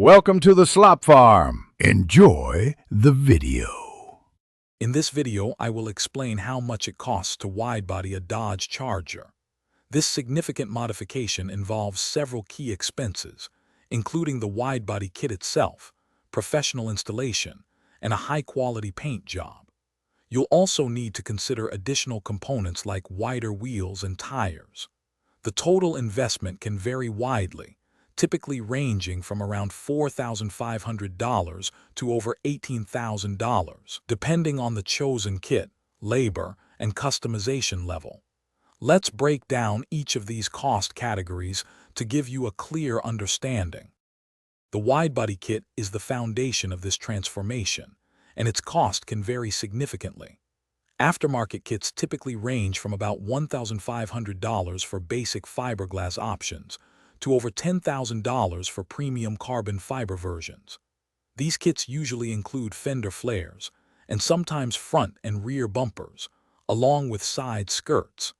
Welcome to the Slop Farm. Enjoy the video. In this video, I will explain how much it costs to widebody a Dodge Charger. This significant modification involves several key expenses, including the widebody kit itself, professional installation, and a high-quality paint job. You'll also need to consider additional components like wider wheels and tires. The total investment can vary widely, typically ranging from around $4,500 to over $18,000, depending on the chosen kit, labor, and customization level. Let's break down each of these cost categories to give you a clear understanding. The widebody kit is the foundation of this transformation, and its cost can vary significantly. Aftermarket kits typically range from about $1,500 for basic fiberglass options to over $10,000 for premium carbon fiber versions. These kits usually include fender flares and sometimes front and rear bumpers, along with side skirts.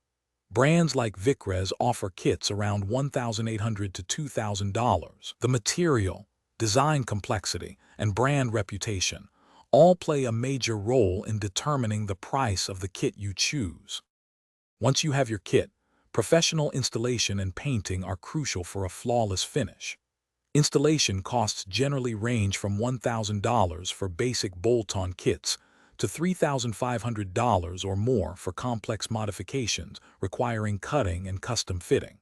Brands like Vicres offer kits around $1,800 to $2,000. The material, design complexity, and brand reputation all play a major role in determining the price of the kit you choose. Once you have your kit, professional installation and painting are crucial for a flawless finish. Installation costs generally range from $1,000 for basic bolt-on kits to $3,500 or more for complex modifications requiring cutting and custom fitting.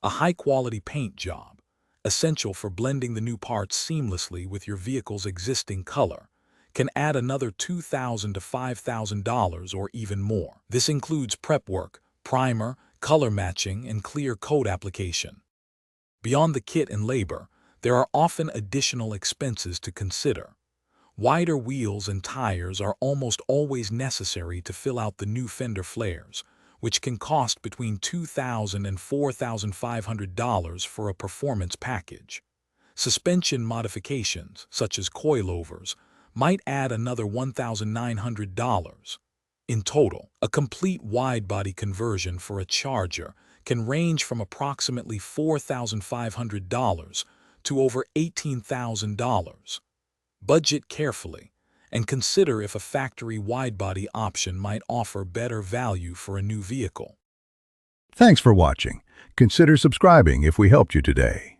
A high-quality paint job, essential for blending the new parts seamlessly with your vehicle's existing color, can add another $2,000 to $5,000 or even more. This includes prep work, primer, color matching, and clear coat application. Beyond the kit and labor, there are often additional expenses to consider. Wider wheels and tires are almost always necessary to fill out the new fender flares, which can cost between $2,000 and $4,500 for a performance package. Suspension modifications, such as coilovers, might add another $1,900. In total, a complete widebody conversion for a Charger can range from approximately $4,500 to over $18,000. Budget carefully and consider if a factory widebody option might offer better value for a new vehicle. Thanks for watching. Consider subscribing if we helped you today.